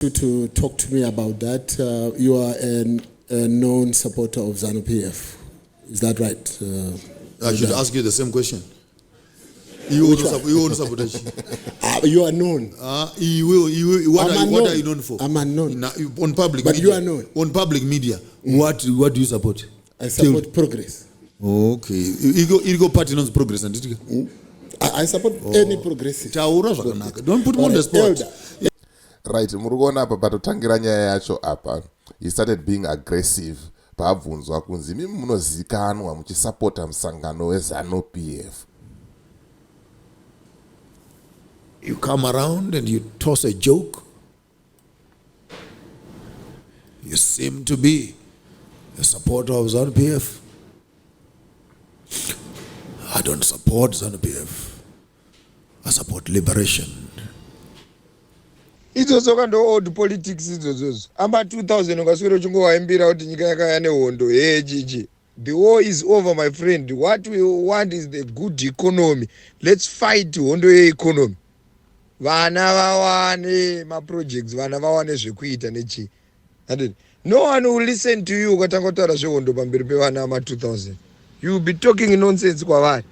To talk to me about that. You are a known supporter of Zanu PF. Is that right? I should ask you the same question. You want to support it? You are known. What are you known for? I'm unknown. On public but media. You are known. On public media. What do you support? I support progress. Okay. You go party on progress and I support any progressive. Don't put me on the spot. Right, murikuona apa patotangira nyaya yacho apa. He started being aggressive. Paabvunzwa kunzi mimi munozikanwa muchisapota musangano weZanu PF. You come around and you toss a joke. You seem to be a supporter of Zanu PF. I don't support Zanu PF. I support liberation. Idzodzo kando old politics idzodzo. Amba 2000 ukaswera uchingowaimbira kuti nyika yakaya nehondo. Hey Gigi. The war is over, my friend. What we want is the good economy. Let's fight hondo economy. Vana vawane ma projects, vana vawane zvekuita nechi. No one will listen to you ukatanga kutaura zvehondo pamberi pevana ma 2000. You will be talking nonsense kwavari.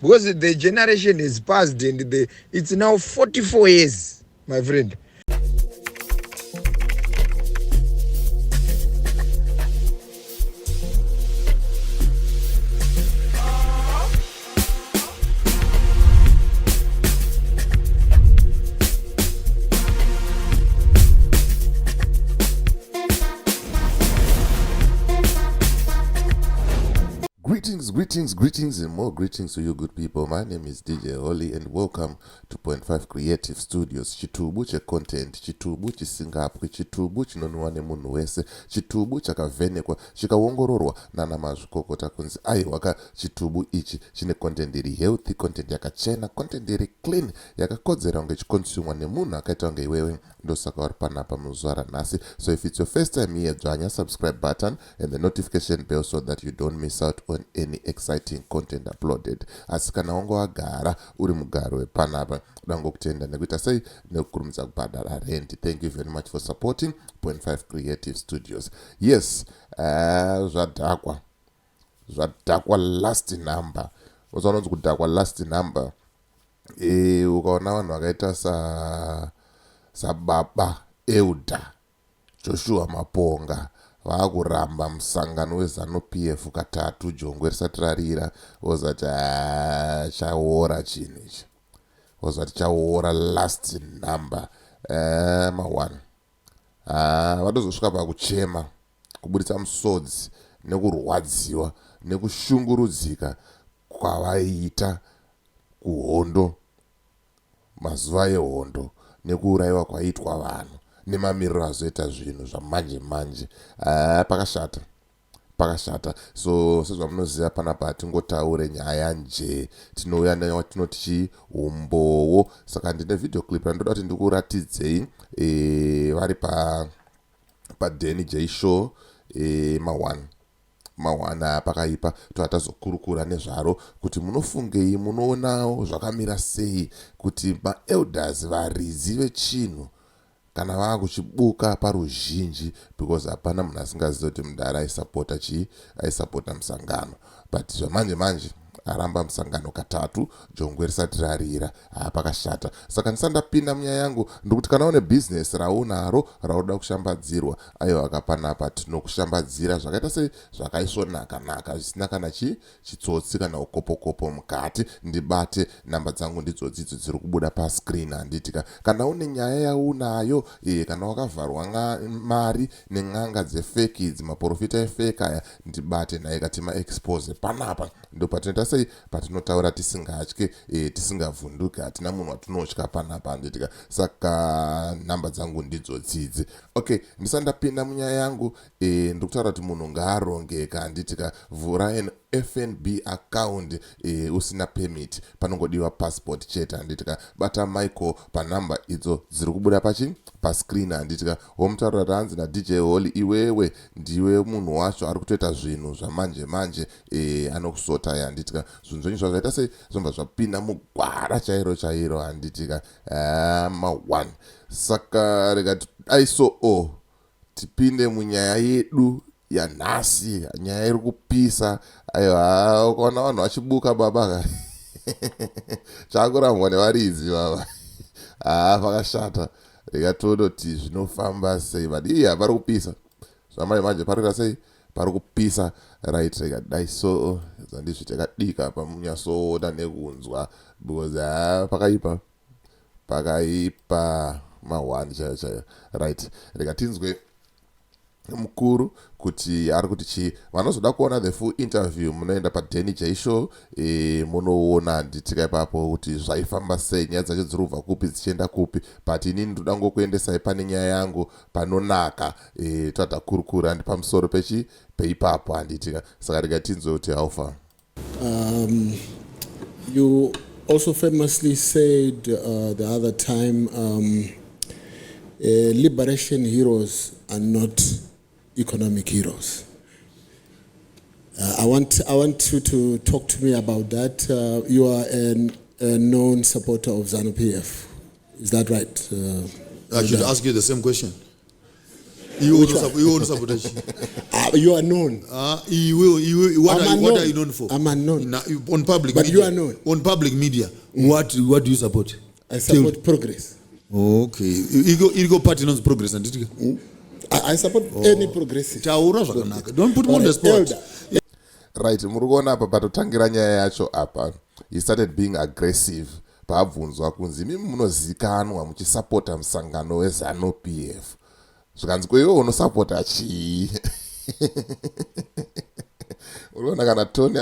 Because the generation has passed and it's now 44 years, my friend. Greetings and more greetings to you good people. My name is DJ Holly and welcome to Point 5 Creative Studios. Chitubu che content, chitubu chisingapwe, chitubu chinonwa nemunhu wese, chitubu chakavhenekwa, chikaongororwa nana mazvikokota kunzi aiwaka chitubu ichi chine content iri healthy, content yakachena, content iri clean, yakakodzera kunge chikonsumwa nemunhu akaita kunge iwewe. Ndosaka uri panapa muzuva ranhasi. So if it's your first time here, dzvanya subscribe button and the notification bell so that you don't miss out on any exciting content uploaded. Asi kana wanga wagara uri mugaro wepanapa ndangokutenda nekuita sei nekukurumidza kubhadhara rent. Thank you very much for supporting Point 5 Creative Studios. Yes, zvadhakwa last number. Uzaononzi kudhakwa last number. Ukaona vanhu vakaita sababa Euda Joshua Maponga vakuramba musangano weZanu PF katatu jongwe risati rarira. Wozati chaora chinhu ichi, wozati chaora last number. Ma1 vatozosvika pakuchema, kuburitsa musodzi nekurwadziwa nekushungurudzika kwavaiita kuhondo, mazuva ehondo, nekuurayiwa kwaitwa vanhu nemamiriro azoita zvinhu zvamanje manje. Pakashata. So sezvamunoziva panapa hatingotaure nyaya nje, tinouya newatinoti umbowo. Saka ndine video clip yandoda kuti ndikuratidzei vari paDanny J show mawana pakaipa toatazokurukura nezvaro kuti munofungei, munoonawo zvakamira sei kuti maelders varidzi vechinhu kana vakuchibuka paruzhinji, because hapana munhu asingazivi kuti mudhara aisapota musangano. But zvamanje manje aramba musangano katatu jongwe risati rarira. Pakashata. Saka ndisandapinda munyaya yangu ndikuti kana une business raunaro rauda kushambadzirwa, aiwa kapanapa tinokushambadzira zvakaita sei zvakaisvonaka zvisina kana chitsotsi kana ukopokopo mukati. Ndibate namba dzangu ndidzodzidzo dziri kubuda pascreen. Handitika kana une nyaya yaunayo, kana wakavharwa mari nen'anga dzefeki idzi, maprofita efeki aya, ndibate naye katima expose panapa. Ndo patinoita sei patinotaura tisingatye, tisingavhunduki, hatina munhu watinotya panapa. Handitika saka namba dzangu ndidzodzidzi. Okay, ndisandapinda munyaya yangu, ndikutaura kuti munhu ngaarongeka. Handitika vhurai FNB account usina permit panongodiwa passport chete handitika bata Michael panamba idzo dziri kubuda pa screen handitika womutaura ranzi na DJ Holly iwewe ndiwe munhu wacho ari kutoita zvinhu zvamanje anokusota handitika zvinhu zvenyu zvaita sei zvomba zvapinda mugwara chairo handitika ma1 saka rega aiso tipinde munyaya yedu yanhasi nyaya iri kupisa aiwa ukaona vanhu vachibuka baba chakurambwa nevaridzi baba pakashata rega todoti zvinofamba sei but pari kupisa zvamanje parikuita sei pari kupisa right rega dai so zandizvi takadika pamunyasoona nekunzwa because pakaipa ma1 chaiyo right rega tinzwe mukuru kuti ari kuti chi vanozoda kuona the full interview munoenda paDenny J Show munoona nditika ipapo kuti zvaifamba sei nyaya dzacho dziri kubva kupi dzichienda kupi but inini ndoda ngokuendesai pane nyaya yangu panonaka tata kurukura ndi pamusoro peipapo handitika saka rega tinzwe kuti how far. You also famously said the other time liberation heroes are not economic heroes. I want you to talk to me about that. You are a known supporter of Zanu PF. Is that right? I should ask you the same question. You want to support you are known. What are you known for? I'm unknown. On public but media. You are known. On public media. What do you support? I support progress. Okay. You go party knows progress and I support any progressive. Don't put me on the spot. Right, murikuona apa patotangira nyaya yacho apa. He started being aggressive. Paabvunzwa kunzi mimi munozikanwa muchisapota musangano weZanu PF. Zvikanzi kweyo unosapota chii? Unoona kana tone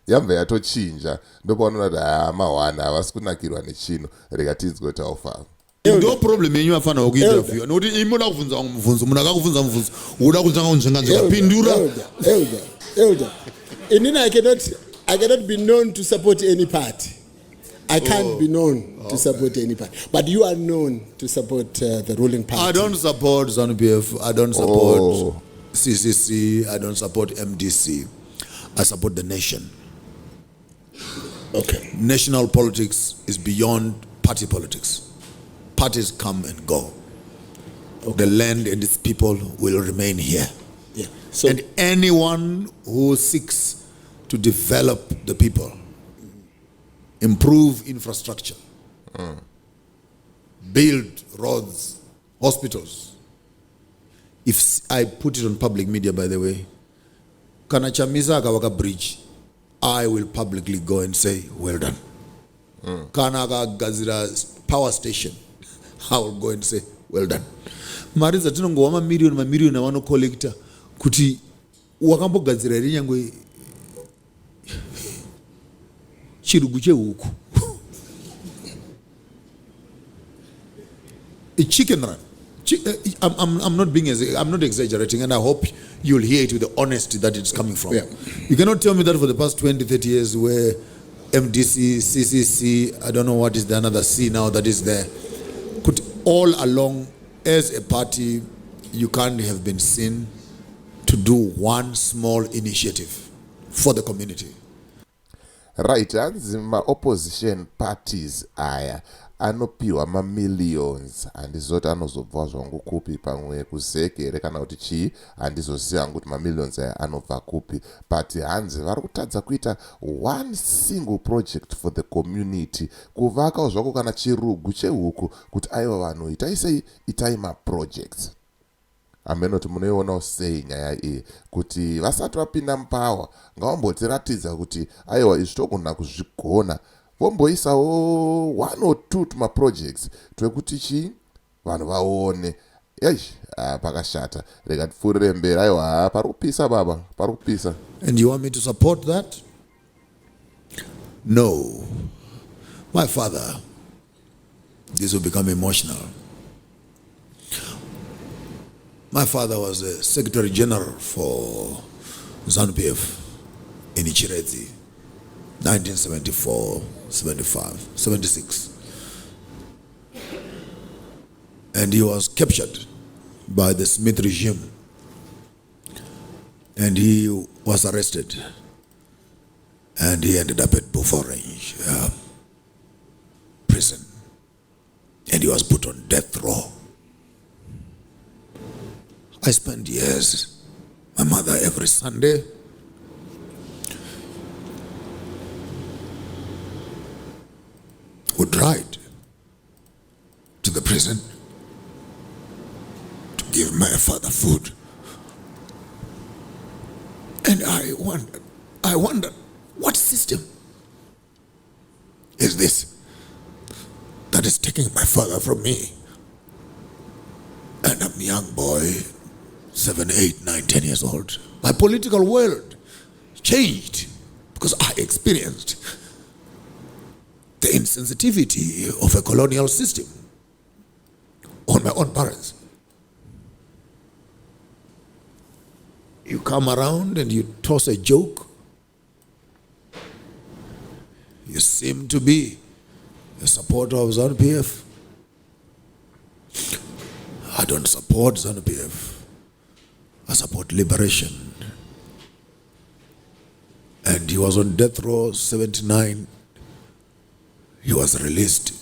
yamva yatochinja ndopaunoona kuti mawana havasi kunakirwa nechino rega tinzwe kuti haufava. Ndo problem yenyu afana okuinterview nokuti imoda kuvunza wangu muvunzo munhu akakuvunza muvunzo uda kunzanga unzvenganzvika pindura. Elder. Inini I cannot be known to support any party. I can't be known to support any party. But you are known to support the ruling party. I don't support Zanu PF. I don't support CCC. I don't support MDC. I support the nation. Okay. National politics is beyond party politics. Parties come and go. Okay. The land and its people will remain here. Yeah. So, and anyone who seeks to develop the people, improve infrastructure, build roads, hospitals. If I put it on public media, by the way, kana chamisa akawaka bridge, I will publicly go and say, well done. Kana gazira power station, I will go and say, well done. Mariza tinongo mamillion wano collector kuti wakambogadzira iri nyangwe chirugu chehuku. A chicken run. I'm not exaggerating, and I hope you'll hear it with the honesty that it's coming from. Yeah. You cannot tell me that for the past 20, 30 years where MDC, CCC, I don't know what is the another C now that is there, could all along as a party, you can't have been seen to do one small initiative for the community. Right, hanzi ma-opposition parties aya anopiwa ma-millions handizoti anozobva zvangu kupi pamwe kuzekere kana kuti chii handizoziva kuti ma-millions aya anobva kupi but hanzi vari kutadza kuita one single project for the community kuvakawo zvako kana chirugu chehuku kuti aiwa vanhu itai ma-projects amenoti munoionawo sei nyaya iyi kuti vasati vapinda mupawa ngavambotiratidza kuti aiwa izvi togona kuzvigona vomboisawo 1 or 2 tuma-projects twekuti chii vanhu vaone pakashata rega tipfuurire mberi aiwa pari kupisa baba pari kupisa. And you want me to support that? No. My father, this will become emotional. My father was the Secretary General for Zanu PF in Ichirezi, 1974, 75, 76. And he was captured by the Smith regime. And he was arrested. And he ended up at Buforange prison. And he was put on death row. I spent years, my mother every Sunday would ride to the prison to give my father food. And I wondered, what system is this that is taking my father from me? And I'm a young boy, 7, 8, 9, 10 years old. My political world changed because I experienced the insensitivity of a colonial system on my own parents. You come around and you toss a joke. You seem to be a supporter of Zanu PF. I don't support Zanu PF. I support liberation. And he was on death row, 79. He was released.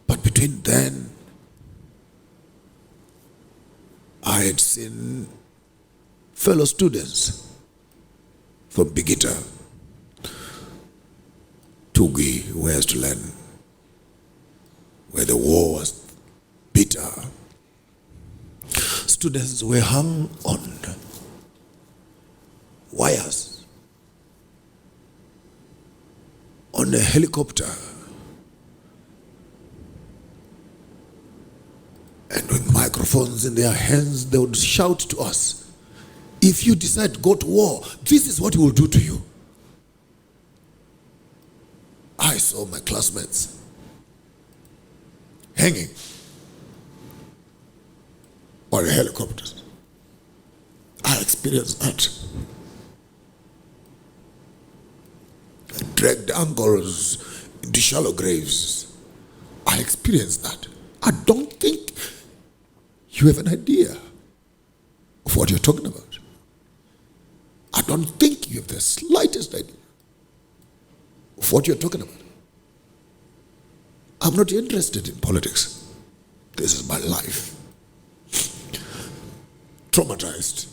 But between then, I had seen fellow students from Bigita, Tugi, who has to learn, where the war was bitter. Students were hung on wires on a helicopter, and with microphones in their hands, they would shout to us, if you decide to go to war, this is what we will do to you. I saw my classmates hanging on a helicopter. I experienced that. I dragged uncles into shallow graves. I experienced that. I don't think you have an idea of what you're talking about. I don't think you have the slightest idea of what you're talking about. I'm not interested in politics. This is my life. Traumatized.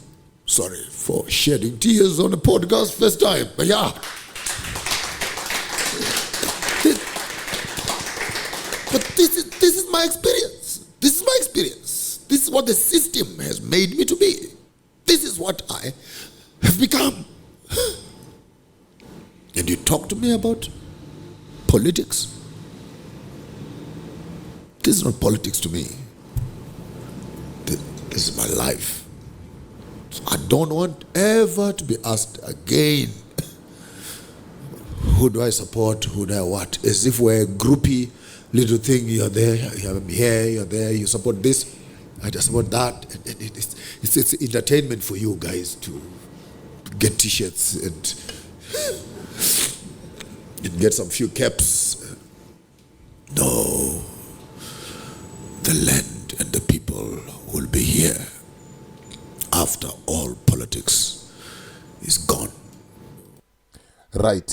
Sorry for shedding tears on a podcast first time, but yeah. But this is my experience. This is my experience. This is what the system has made me to be. This is what I have become. And you talk to me about politics? This is not politics to me. This is my life. So I don't want ever to be asked again, who do I support, who do I what? As if we're a groupie little thing, you're there, you're here, you're there, you support this, I just support that. And it's entertainment for you guys to get t-shirts and get some few caps. No. The land and the people will be here after all politics is gone. Right,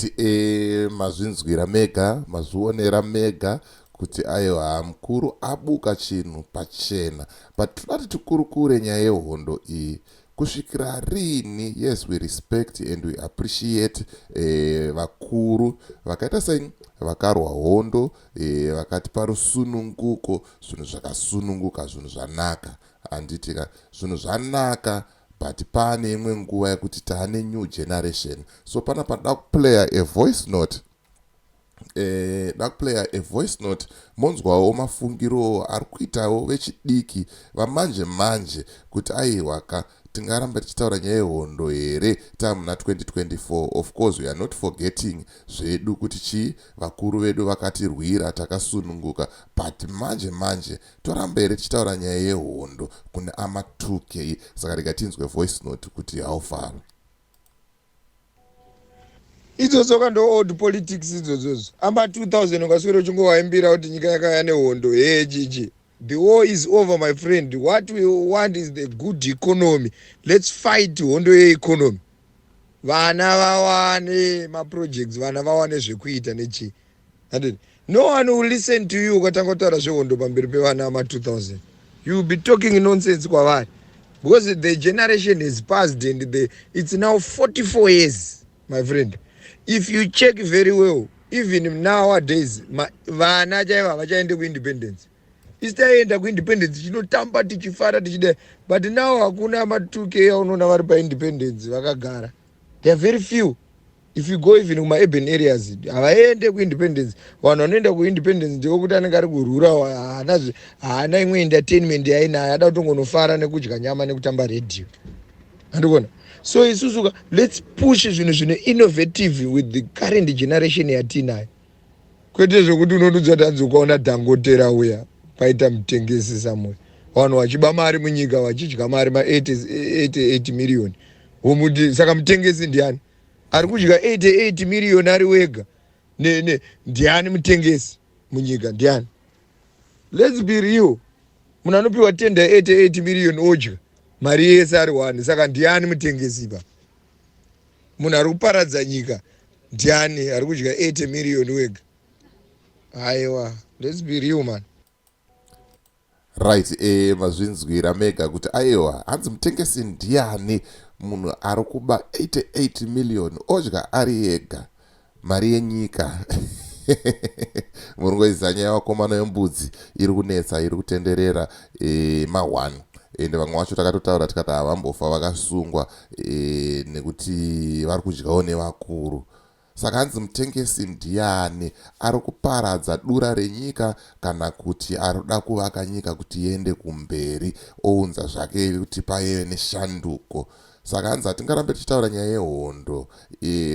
mazvinzwira mega, mazvionera mega kuti aiwa mukuru abuka chinhu pachena. But tinoti tikurukure nyaya yehondo iyi kusvikira rini. Yes, we respect and we appreciate vakuru vakaita sei vakarwa hondo, vakatipa rusununguko, zvinhu zvakasununguka, zvinhu zvanaka. Handitika zvinhu zvanaka, but pane imwe nguva yekuti taane new generation. So panapa da kuplaya a voice note. Dakuplaya a voice note monzwawo mafungiro ari kuitawo vechidiki vamanje manje kuti aiwaka tingaramba tichitaura nyaya yehondo here tamuna 2024. Of course we are not forgetting zvedu kuti chi vakuru vedu vakatirwira takasununguka, but manje toramba here tichitaura nyaya yehondo kune ama 2K. Saka rega tinzwe voice note kuti how far. idzodzo ndo old politics idzodzo amba 2000 ukaswera uchingowaimbira kuti nyika yakaya nehondo chichi. The war is over, my friend. What we want is the good economy. Let's fight hondo yeeconomy. Vana vawane maprojects, vana vawane zvekuita nechi. No one will listen to you ukatanga kutaura zvehondo pamberi pevana ma 2000. You will be talking nonsense kwavari. Because the generation has passed and it's now 44 years, my friend. If you check very well, even nowadays, vana chaiva vachaende kuindependence. Istaenda kuindependence chinotamba tichifara tichida, but now hakuna ma2k aunoona vari paindependence vakagara. They are very few. If you go even kuma urban areas, havaende kuindependence. Vanhu vanoenda kuindependence ndekuti anenge ari kurura, haana imwe entertainment yainayo, ada kutongonofara nekudya nyama nekutamba radio. Andikuona. So isusu let's push zvinhu zvine innovative with the current generation yatinayo. Kwete zvokuti unodudza tanzi ukaona dhangotera uya paita mutengesi samwe, vanhu vachiba mari munyika vachidya mari ma88 million. Saka mutengesi ndiani? Ari kudya 88 million ari wega. Ndiani mutengesi munyika? Ndiani? Let's be real. Munhu anopiwa tender 88 million odya mari yese ari 1. Saka ndiani mutengesi pa? Munhu ari kuparadza nyika ndiani ari kudya 80 million wega? Aiwa, let's be real, man. Right, mazvinzwira mega kuti aiwa hanzi mutengesi ndiani munhu ari kuba 88 million odya ari ega mari yenyika. Murungoziva nyaya yevakomana vembudzi iri kunetsa, iri kutenderera ma1 ende vamwe vacho takatotaura tikati havambofa vakasungwa nekuti vari kudyawo nevakuru. Saka hanzi mutengesi ndiani ari kuparadza dura renyika kana kuti ari kuda kuvaka nyika kuti iende kumberi ounza zvake kuti paive neshanduko. Saka hanzi hatingarambe tichitaura nyaya yehondo,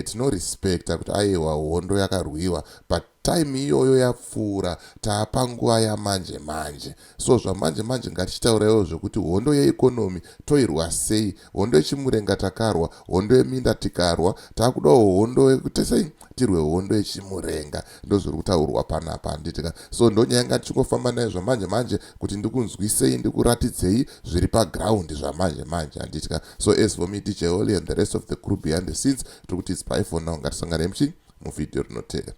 tinorespekta kuti aiwa hondo yakarwiwa, but time iyoyo yapfuura, taapanguva yamanje manje. So zvamanje manje ngatichitaurawo zvekuti hondo yeikonomi toirwa sei, hondo yechimurenga takarwa, hondo yeminda tikarwa, taakudawo hondo yekuti sei tirwe hondo yechimurenga. Ndozviri kutaurwa panapa handitika. So ndonyaya yanga tichingofamba nayo zvamanje manje kuti ndikunzwisei, ndikuratidzei zviri paground zvamanje manje handitika. So as for me, DJ Oli and the rest of the crew behind the scenes, tokuti it's bye for now. Ngatisangane muvhidhiyo rinotevera.